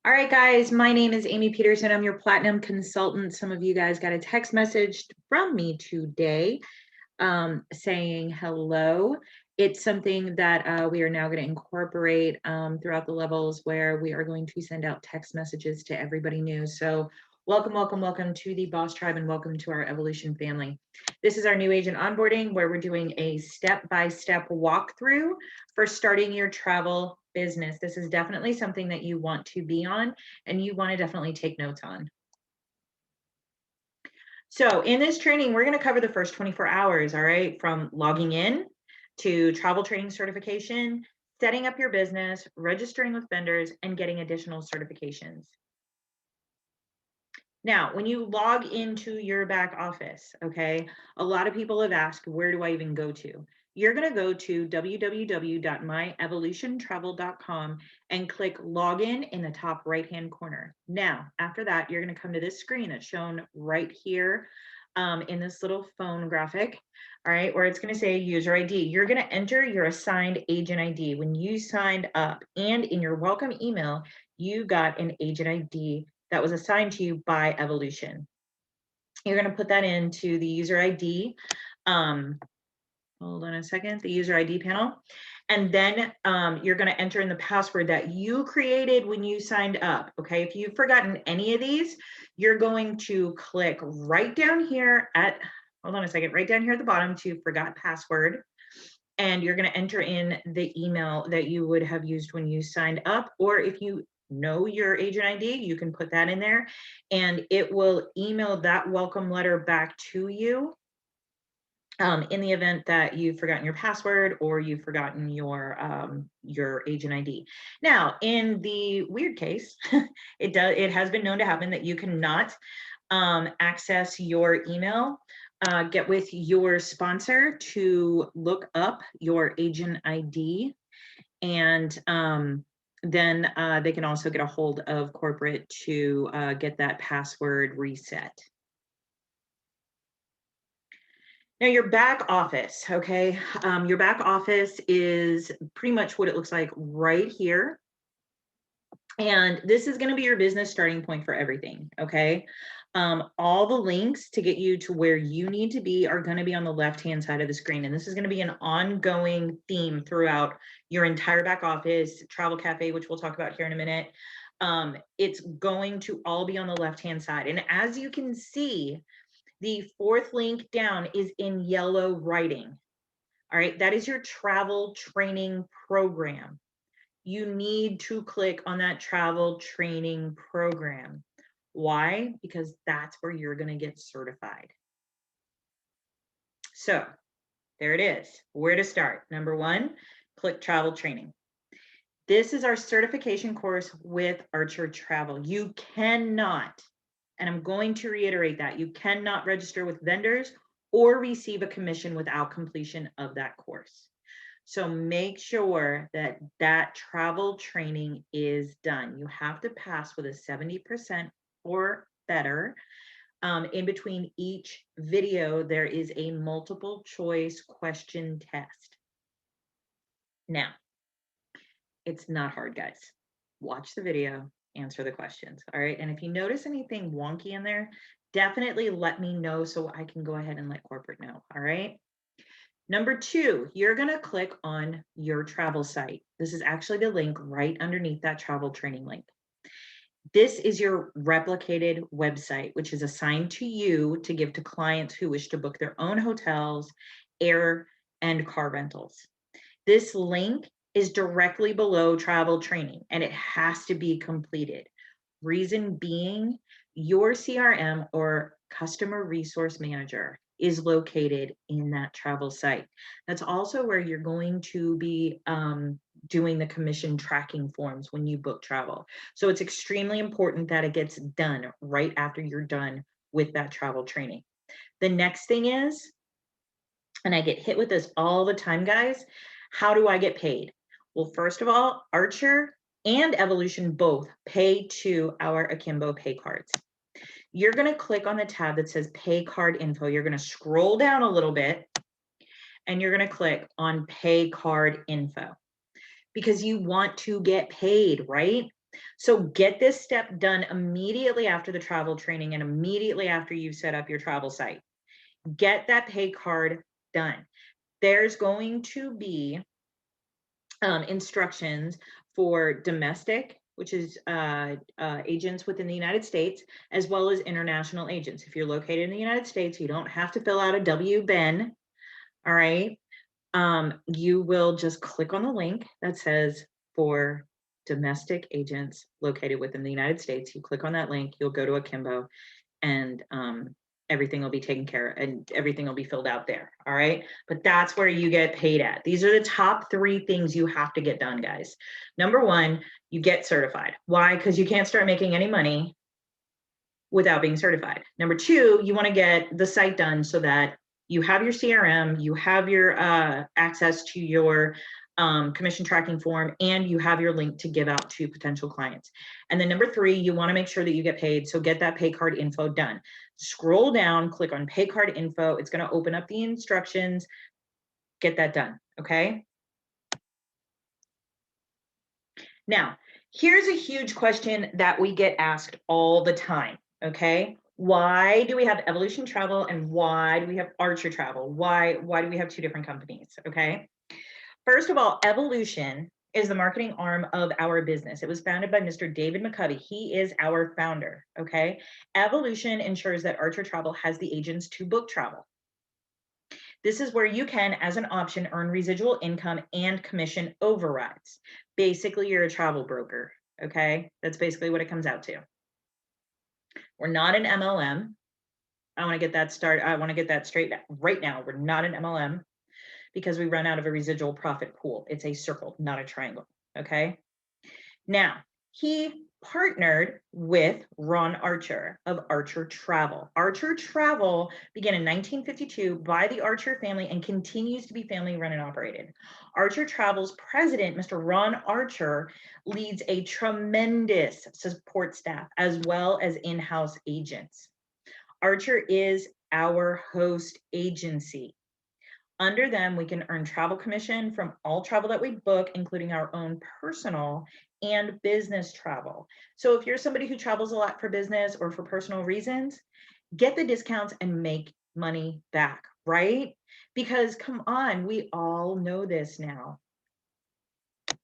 All right, guys, my name is Amy Peterson. I'm your platinum consultant. Some of you guys got a text message from me today saying hello. It's something that we are now going to incorporate throughout the levels where we are going to send out text messages to everybody new. So welcome, welcome, welcome to the Boss Tribe and welcome to our Evolution family. This is our new agent onboarding where we're doing a step-by-step walkthrough for starting your travel business. This is definitely something that you want to be on and you want to definitely take notes on. So in this training, we're going to cover the first 24 hours, all right, from logging in to travel training certification, setting up your business, registering with vendors, and getting additional certifications. Now, when you log into your back office, okay, a lot of people have asked, where do I even go to? You're going to go to www.myevolutiontravel.com and click login in the top right-hand corner. Now, after that, you're going to come to this screen that's shown right here in this little phone graphic, all right, where it's going to say user ID. You're going to enter your assigned agent ID. When you signed up and in your welcome email, you got an agent ID that was assigned to you by Evolution. You're going to put that into the user ID. Hold on a second, the user ID panel. And then you're going to enter in the password that you created when you signed up. Okay, if you've forgotten any of these, you're going to click right down here at, hold on a second, right down here at the bottom to forgot password. And you're going to enter in the email that you would have used when you signed up, or if you know your agent ID, you can put that in there and it will email that welcome letter back to you in the event that you've forgotten your password or you've forgotten your agent ID. Now, in the weird case, it has been known to happen that you cannot access your email. Get with your sponsor to look up your agent ID, and then they can also get a hold of corporate to get that password reset. Now your back office, okay? Your back office is pretty much what it looks like right here. And this is going to be your business starting point for everything, okay? All the links to get you to where you need to be are going to be on the left-hand side of the screen. And this is going to be an ongoing theme throughout your entire back office, Travel Cafe, which we'll talk about here in a minute. It's going to all be on the left-hand side. And as you can see, the fourth link down is in yellow writing. All right, that is your travel training program. You need to click on that travel training program. Why? Because that's where you're going to get certified. So there it is. Where to start? Number one, click travel training. This is our certification course with Archer Travel. You cannot, and I'm going to reiterate that, you cannot register with vendors or receive a commission without completion of that course. So make sure that that travel training is done. You have to pass with a 70% or better. In between each video, there is a multiple choice question test. Now, it's not hard, guys. Watch the video, answer the questions, all right? And if you notice anything wonky in there, definitely let me know so I can go ahead and let corporate know, all right? Number two, you're going to click on your travel site. This is actually the link right underneath that travel training link. This is your replicated website, which is assigned to you to give to clients who wish to book their own hotels, air, and car rentals. This link is directly below travel training and it has to be completed. Reason being, your CRM or customer resource manager is located in that travel site. That's also where you're going to be doing the commission tracking forms when you book travel. So it's extremely important that it gets done right after you're done with that travel training. The next thing is, and I get hit with this all the time, guys, how do I get paid? Well, first of all, Archer and Evolution both pay to our Akimbo pay cards. You're going to click on the tab that says pay card info. You're going to scroll down a little bit and you're going to click on pay card info because you want to get paid, right? So get this step done immediately after the travel training and immediately after you've set up your travel site. Get that pay card done. There's going to be instructions for domestic, which is agents within the United States, as well as international agents. If you're located in the United States, you don't have to fill out a W-BEN, all right? You will just click on the link that says for domestic agents located within the United States. You click on that link, you'll go to Akimbo, and everything will be taken care of and everything will be filled out there. All right. But that's where you get paid at. These are the top 3 things you have to get done, guys. Number 1, you get certified. Why? Because you can't start making any money without being certified. Number 2, you want to get the site done so that you have your CRM, you have your access to your commission tracking form, and you have your link to give out to potential clients. And then number 3, you want to make sure that you get paid. So get that pay card info done. Scroll down, click on pay card info. It's going to open up the instructions. Get that done. Okay. Now, here's a huge question that we get asked all the time. Okay. Why do we have Evolution Travel and why do we have Archer Travel? Why do we have 2 different companies? Okay. First of all, Evolution is the marketing arm of our business. It was founded by Mr. David McCovey. He is our founder, okay? Evolution ensures that Archer Travel has the agents to book travel. This is where you can, as an option, earn residual income and commission overrides. Basically, you're a travel broker, okay? That's basically what it comes out to. We're not an MLM. I want to get that straight right now. We're not an MLM. Because we run out of a residual profit pool. It's a circle, not a triangle, okay? Now, he partnered with Ron Archer of Archer Travel. Archer Travel began in 1952 by the Archer family and continues to be family run and operated. Archer Travel's president, Mr. Ron Archer, leads a tremendous support staff as well as in-house agents. Archer is our host agency. Under them, we can earn travel commission from all travel that we book, including our own personal and business travel. So if you're somebody who travels a lot for business or for personal reasons, get the discounts and make money back, right? Because come on, we all know this now.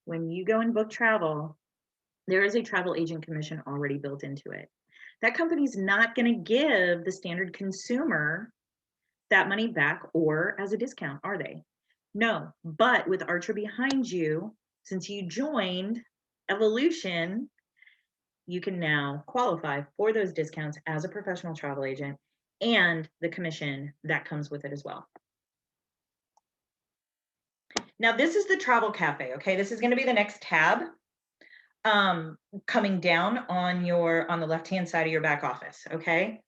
When you go and book travel, there is a travel agent commission already built into it. That company's not going to give the standard consumer that money back or as a discount, are they? No, but with Archer behind you, since you joined Evolution, you can now qualify for those discounts as a professional travel agent and the commission that comes with it as well. Now, this is the Travel Cafe, okay? This is going to be the next tab coming down on the left-hand side of your back office, okay?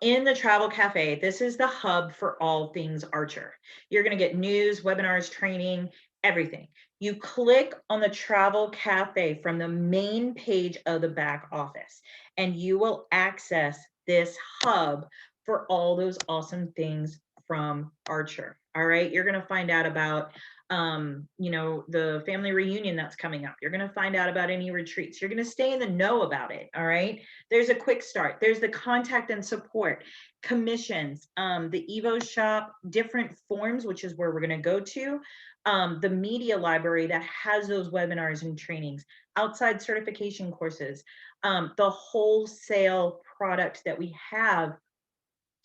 In the Travel Cafe, this is the hub for all things Archer. You're going to get news, webinars, training, everything. You click on the Travel Cafe from the main page of the back office, and you will access this hub for all those awesome things from Archer. All right, you're going to find out about the family reunion that's coming up. You're going to find out about any retreats. You're going to stay in the know about it. All right. There's a quick start. There's the contact and support, commissions, the Evo shop, different forms, which is where we're going to go to, the media library that has those webinars and trainings, outside certification courses, the wholesale product that we have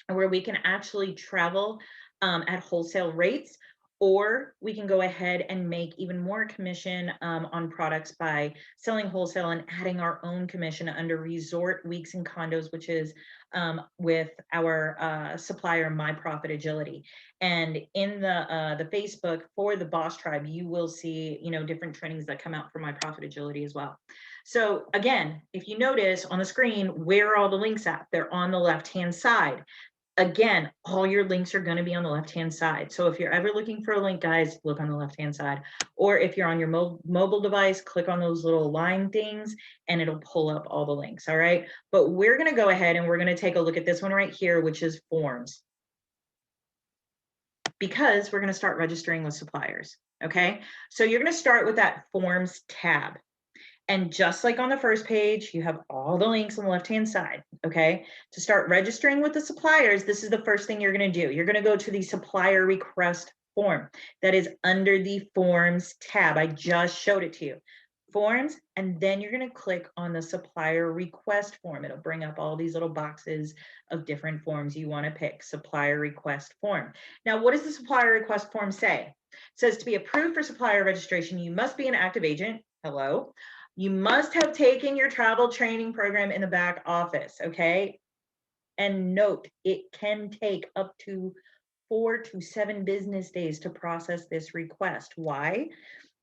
where we can actually travel at wholesale rates, or we can go ahead and make even more commission on products by selling wholesale and adding our own commission under resort weeks and condos, which is with our supplier, My Profit Agility. And in the Facebook for the Boss Tribe, you will see different trainings that come out for My Profit Agility as well. So again, if you notice on the screen, where are all the links at? They're on the left-hand side. Again, all your links are going to be on the left-hand side. So if you're ever looking for a link, guys, look on the left-hand side. Or if you're on your mobile device, click on those little line things and it'll pull up all the links, all right? But we're going to go ahead and we're going to take a look at this one right here, which is forms. Because we're going to start registering with suppliers, okay? So you're going to start with that forms tab. And just like on the first page, you have all the links on the left-hand side, okay? To start registering with the suppliers, this is the first thing you're gonna do. You're gonna go to the supplier request form that is under the forms tab. I just showed it to you. Forms, and then you're gonna click on the supplier request form. It'll bring up all these little boxes of different forms you wanna pick, supplier request form. Now, what does the supplier request form say? It says to be approved for supplier registration, you must be an active agent. Hello. You must have taken your travel training program in the back office, okay? And note, it can take up to 4 to 7 business days to process this request. Why?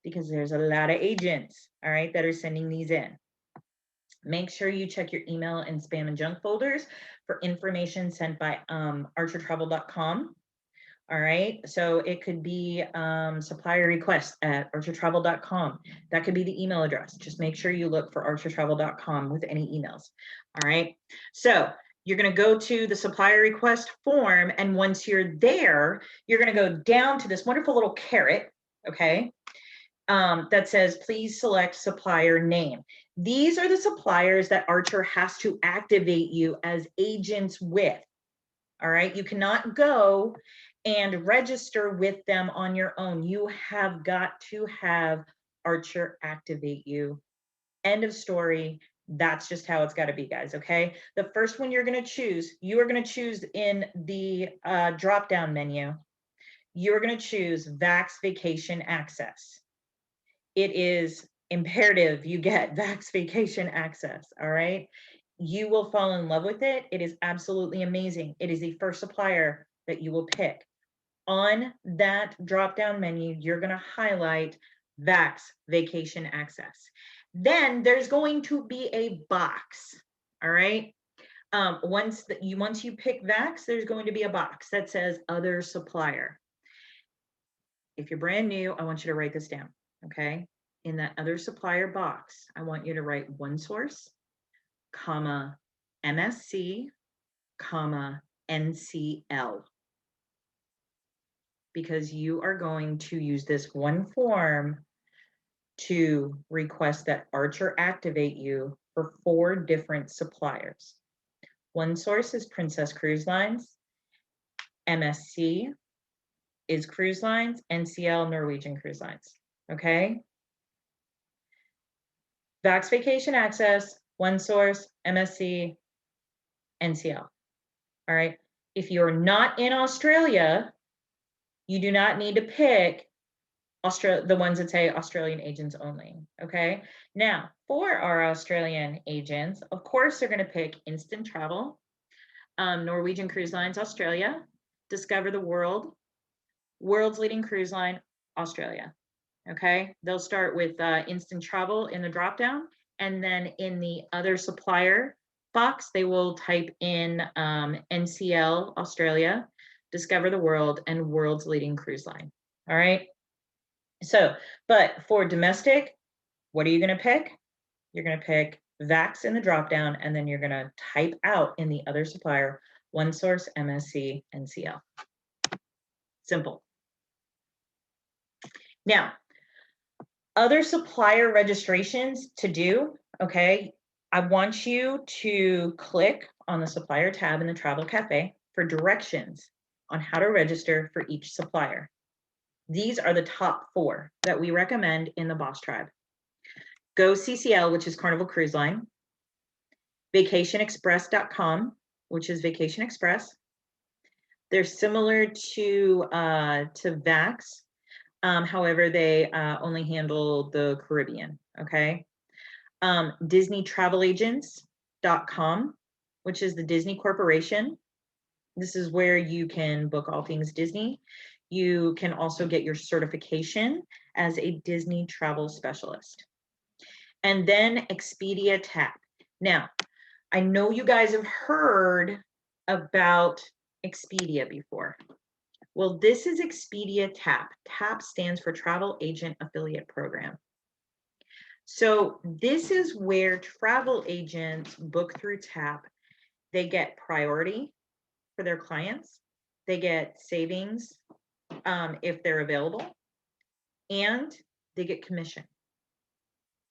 Because there's a lot of agents, all right, that are sending these in. Make sure you check your email and spam and junk folders for information sent by archertravel.com. All right, so it could be supplier request at archertravel.com. That could be the email address. Just make sure you look for archertravel.com with any emails. All right, so you're going to go to the supplier request form, and once you're there, you're going to go down to this wonderful little caret, okay, that says please select supplier name. These are the suppliers that Archer has to activate you as agents with. All right, you cannot go and register with them on your own. You have got to have Archer activate you. End of story. That's just how it's got to be, guys. Okay. The first one you're going to choose, you are going to choose in the drop down menu. You're going to choose Vax Vacation Access. It is imperative you get Vax Vacation Access. All right. You will fall in love with it. It is absolutely amazing. It is the first supplier that you will pick. On that drop-down menu, you're going to highlight Vax Vacation Access. Then there's going to be a box, all right? Once you pick Vax, there's going to be a box that says Other Supplier. If you're brand new, I want you to write this down, okay? In that Other Supplier box, I want you to write OneSource, comma, MSC, comma, NCL. Because you are going to use this one form to request that Archer activate you for 4 different suppliers. OneSource is Princess Cruise Lines, MSC is Cruise Lines, NCL, Norwegian Cruise Lines, okay? Vax Vacation Access, OneSource, MSC, NCL, all right? If you're not in Australia, you do not need to pick the ones that say Australian agents only, okay? Now, for our Australian agents, of course, they're gonna pick Instant Travel, Norwegian Cruise Lines, Australia, Discover the World, World's Leading Cruise Line, Australia, okay? They'll start with Instant Travel in the dropdown, and then in the Other Supplier box, they will type in NCL, Australia, Discover the World, and World's Leading Cruise Line, all right? So, but for domestic, what are you going to pick? You're going to pick Vax in the dropdown, and then you're going to type out in the Other Supplier, OneSource, MSC, NCL. Simple. Now, other supplier registrations to do, okay? I want you to click on the supplier tab in the Travel Cafe for directions on how to register for each supplier. These are the top 4 that we recommend in the Boss Tribe. Go CCL, which is Carnival Cruise Line, vacationexpress.com, which is Vacation Express. They're similar to Vax. However, they only handle the Caribbean, okay? DisneyTravelAgents.com, which is the Disney Corporation. This is where you can book all things Disney. You can also get your certification as a Disney travel specialist. And then Expedia TAP. Now, I know you guys have heard about Expedia before. Well, this is Expedia TAP. TAP stands for Travel Agent Affiliate Program. So this is where travel agents book through TAP. They get priority for their clients. They get savings if they're available, and they get commission.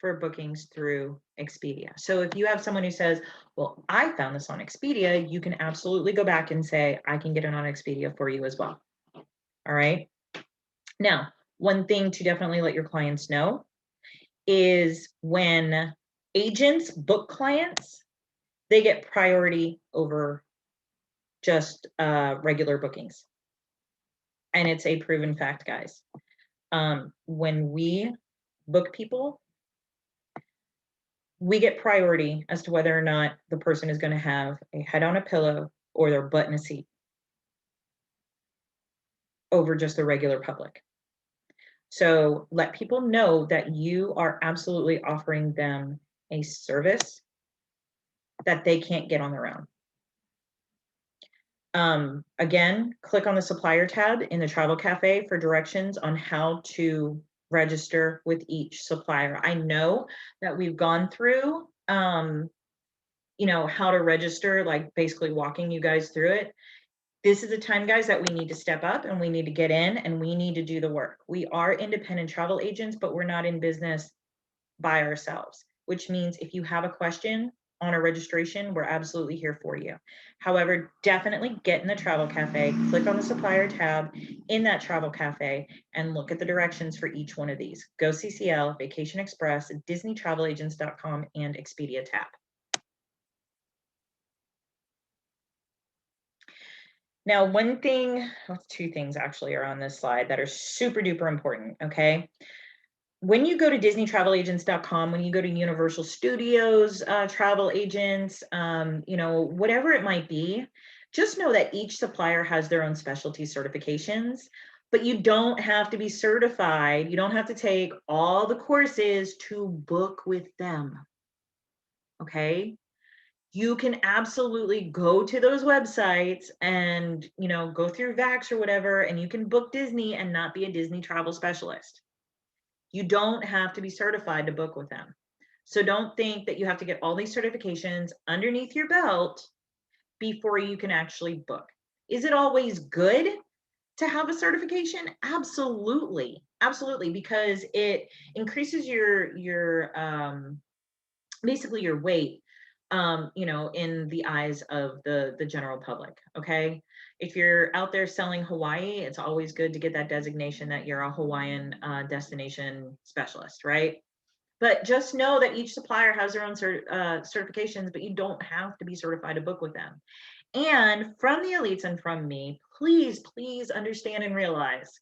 for bookings through Expedia. So if you have someone who says, well, I found this on Expedia, you can absolutely go back and say, I can get it on Expedia for you as well. All right. Now, one thing to definitely let your clients know is when agents book clients, they get priority over just regular bookings. And it's a proven fact, guys. When we book people, we get priority as to whether or not the person is going to have a head on a pillow or their butt in a seat over just the regular public. So let people know that you are absolutely offering them a service that they can't get on their own. Again, click on the supplier tab in the Travel Cafe for directions on how to register with each supplier. I know that we've gone through, you know, how to register, like basically walking you guys through it. This is the time, guys, that we need to step up and we need to get in and we need to do the work. We are independent travel agents, but we're not in business by ourselves, which means if you have a question on a registration, we're absolutely here for you. However, definitely get in the Travel Cafe, click on the supplier tab in that Travel Cafe and look at the directions for each one of these. Go CCL, Vacation Express, DisneyTravelAgents.com, and Expedia tab. Now, one thing, well, two things actually are on this slide that are super duper important, okay? When you go to DisneyTravelAgents.com, when you go to Universal Studios travel agents, you know, whatever it might be, just know that each supplier has their own specialty certifications, but you don't have to be certified. You don't have to take all the courses to book with them, okay? You can absolutely go to those websites and, you know, go through VAX or whatever, and you can book Disney and not be a Disney travel specialist. You don't have to be certified to book with them. So don't think that you have to get all these certifications underneath your belt before you can actually book. Is it always good to have a certification? Absolutely. Absolutely, because it increases your basically your weight, you know, in the eyes of the general public. Okay, if you're out there selling Hawaii, it's always good to get that designation that you're a Hawaiian destination specialist, right? But just know that each supplier has their own certifications, but you don't have to be certified to book with them. And from the elites and from me, please, please understand and realize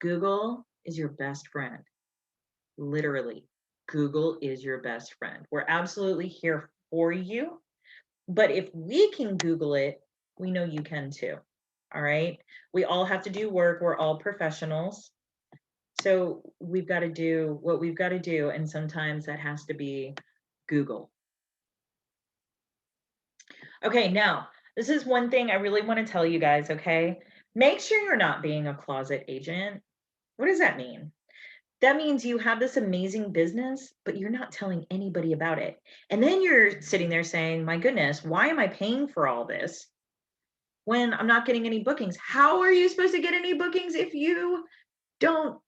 Google is your best friend. Literally, Google is your best friend. We're absolutely here for you. But if we can Google it, we know you can too. All right. We all have to do work. We're all professionals. So we've got to do what we've got to do. And sometimes that has to be Google. Okay. Now, this is one thing I really want to tell you guys. Okay. Make sure you're not being a closet agent. What does that mean? That means you have this amazing business, but you're not telling anybody about it. And then you're sitting there saying, my goodness, why am I paying for all this when I'm not getting any bookings? How are you supposed to get any bookings if you don't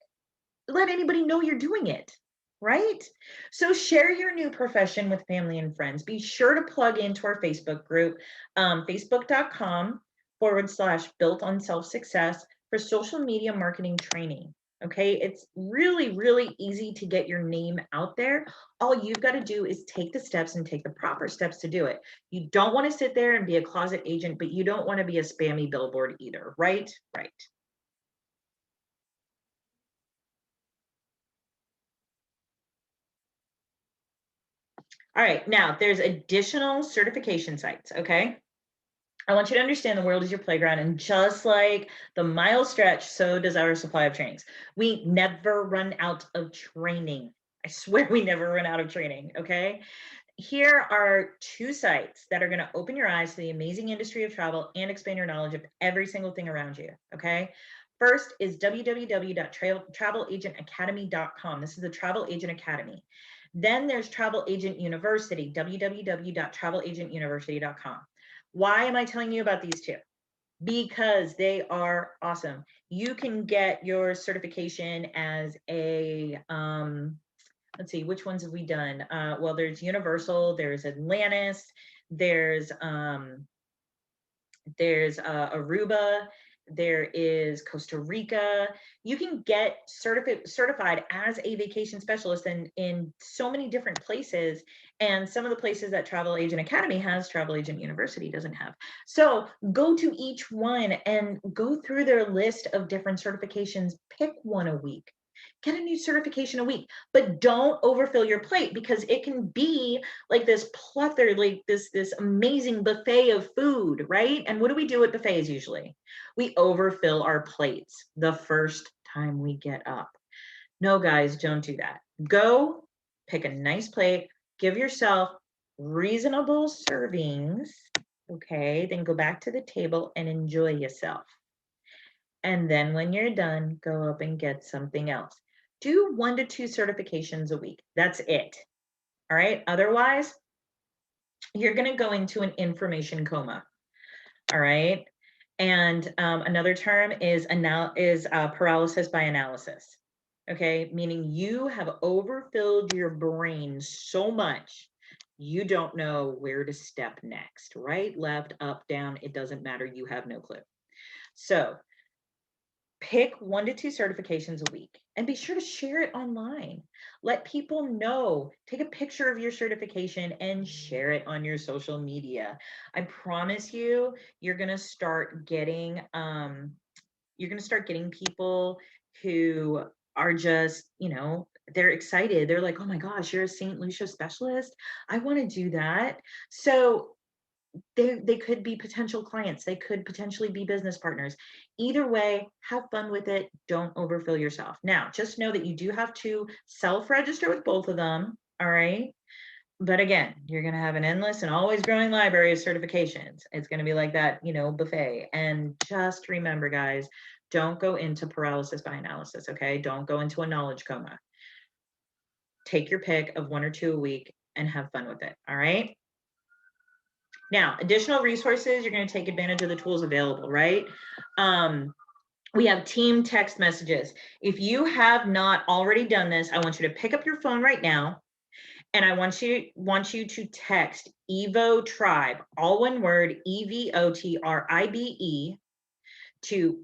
let anybody know you're doing it? Right? So share your new profession with family and friends. Be sure to plug into our Facebook group, facebook.com/built on self success for social media marketing training. Okay, it's really, really easy to get your name out there. All you've got to do is take the steps and take the proper steps to do it. You don't want to sit there and be a closet agent, but you don't want to be a spammy billboard either, right? Right. All right, now there's additional certification sites, okay? I want you to understand the world is your playground, and just like the mile stretch, so does our supply of trainings. We never run out of training. I swear we never run out of training, okay? Here are two sites that are going to open your eyes to the amazing industry of travel and expand your knowledge of every single thing around you, okay? First is www.travelagentacademy.com. This is the Travel Agent Academy. Then there's Travel Agent University, www.travelagentuniversity.com. Why am I telling you about these two? Because they are awesome. You can get your certification as a let's see, which ones have we done? Well, there's Universal, there's Atlantis, there's Aruba, there is Costa Rica. You can get certified as a vacation specialist in so many different places. And some of the places that Travel Agent Academy has, Travel Agent University doesn't have. So go to each one and go through their list of different certifications. Pick one a week. Get a new certification a week, but don't overfill your plate, because it can be like this plethora, like this amazing buffet of food, right? And what do we do at buffets usually? We overfill our plates the first time we get up. No, guys, don't do that. Go pick a nice plate, give yourself reasonable servings, okay? Then go back to the table and enjoy yourself. And then when you're done, go up and get something else. Do 1 to 2 certifications a week. That's it. All right. Otherwise, you're going to go into an information coma. All right. And another term is paralysis by analysis. Okay. Meaning you have overfilled your brain so much, you don't know where to step next. Right, left, up, down. It doesn't matter. You have no clue. So pick 1 to 2 certifications a week and be sure to share it online. Let people know. Take a picture of your certification and share it on your social media. I promise you, you're going to start getting people who are just, they're excited. They're like, "Oh my gosh, you're a St. Lucia specialist. I want to do that." So they could be potential clients, they could potentially be business partners. Either way, have fun with it. Don't overfill yourself. Now, just know that you do have to self-register with both of them. All right. But again, you're going to have an endless and always growing library of certifications. It's going to be like that, buffet. And just remember, guys, don't go into paralysis by analysis. Okay. Don't go into a knowledge coma. Take your pick of 1 or 2 a week and have fun with it. All right. Now, additional resources, you're going to take advantage of the tools available, right? We have team text messages. If you have not already done this, I want you to pick up your phone right now, and I want you to text Evo Tribe, all one word, EVOTRIBE, to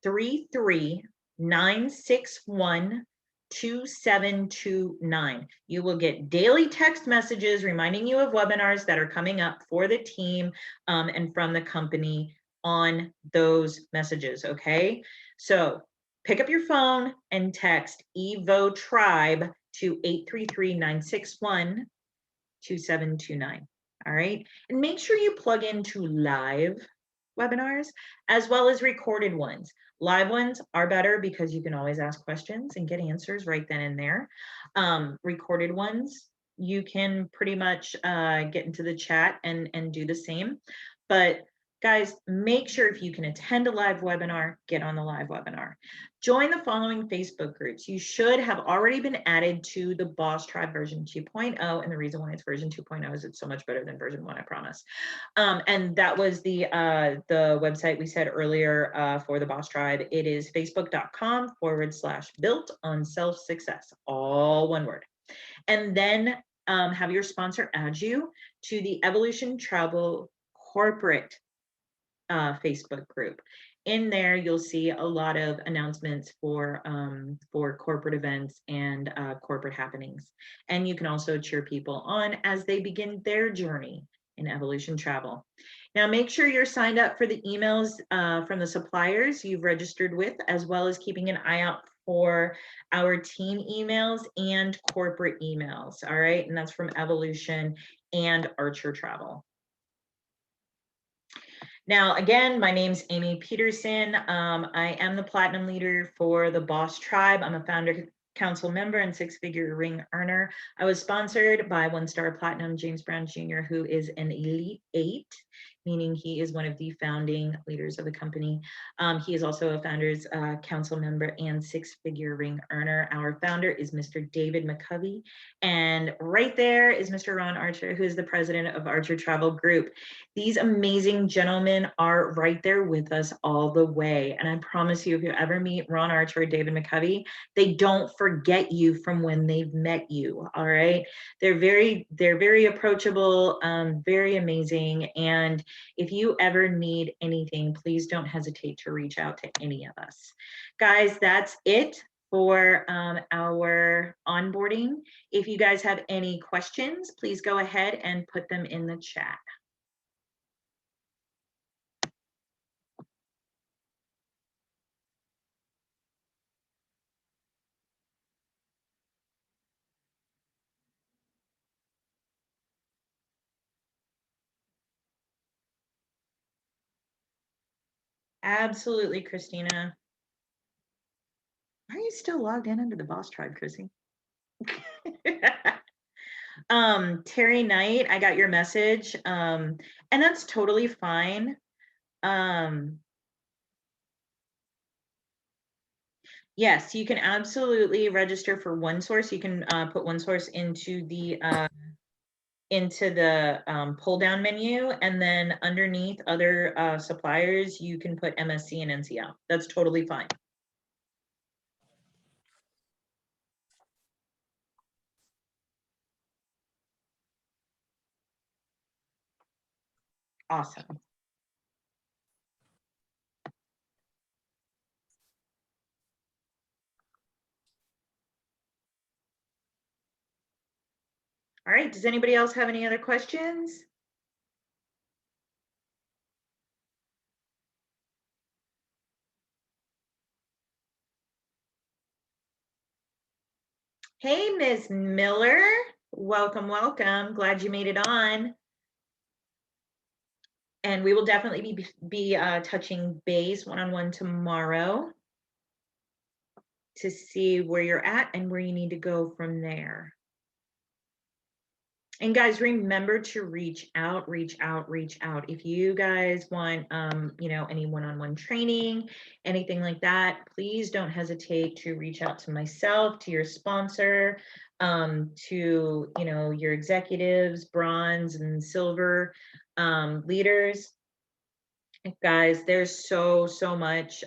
833-961 2729. You will get daily text messages reminding you of webinars that are coming up for the team and from the company on those messages. Okay. So pick up your phone and text Evo Tribe to 833-961 2729. All right. And make sure you plug into live webinars as well as recorded ones. Live ones are better because you can always ask questions and get answers right then and there. Recorded ones, you can pretty much get into the chat and do the same. But guys, make sure if you can attend a live webinar, get on the live webinar. Join the following Facebook groups. You should have already been added to the Boss Tribe version 2.0. And the reason why it's version 2.0 is it's so much better than version 1, I promise. And that was the website we said earlier for the Boss Tribe. It is facebook.com/built on self-success, all one word. And then have your sponsor add you to the Evolution Travel Corporate Facebook group. In there, you'll see a lot of announcements for corporate events and corporate happenings. And you can also cheer people on as they begin their journey in Evolution Travel. Now, make sure you're signed up for the emails from the suppliers you've registered with, as well as keeping an eye out for our team emails and corporate emails. All right. And that's from Evolution and Archer Travel. Now, again, my name's Amy Peterson. I am the Platinum Leader for the Boss Tribe. I'm a founder council member and 6-figure ring earner. I was sponsored by 1-star Platinum James Brown Jr., who is an Elite 8 meaning he is one of the founding leaders of the company. He is also a founder's council member and six-figure ring earner. Our founder is Mr. David McCovey. And right there is Mr. Ron Archer, who is the president of Archer Travel Group. These amazing gentlemen are right there with us all the way. And I promise you, if you ever meet Ron Archer or David McCovey, they don't forget you from when they've met you. All right. They're very approachable, very amazing. And if you ever need anything, please don't hesitate to reach out to any of us. Guys, that's it for our onboarding. If you guys have any questions, please go ahead and put them in the chat. Absolutely, Christina. Why are you still logged in under the Boss Tribe, Chrissy? Terry Knight, I got your message. And that's totally fine. Yes, you can absolutely register for OneSource. You can put OneSource into the pull down menu, and then underneath other suppliers, you can put MSC and NCL. That's totally fine. Awesome. All right, does anybody else have any other questions? Hey, Ms. Miller, welcome, welcome. Glad you made it on. And we will definitely be touching base one-on-one tomorrow to see where you're at and where you need to go from there. And guys, remember to reach out. If you guys want, any one-on-one training, anything like that, please don't hesitate to reach out to myself, to your sponsor, to, your executives, bronze and silver leaders. Guys, there's so much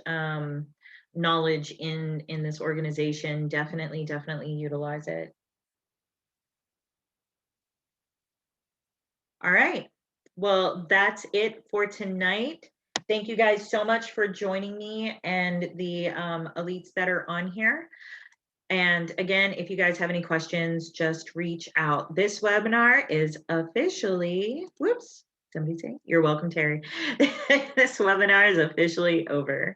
knowledge in this organization. Definitely utilize it. All right. Well, that's it for tonight. Thank you guys so much for joining me and the elites that are on here. And again, if you guys have any questions, just reach out. This webinar is officially, whoops, somebody say, you're welcome, Terry. This webinar is officially over.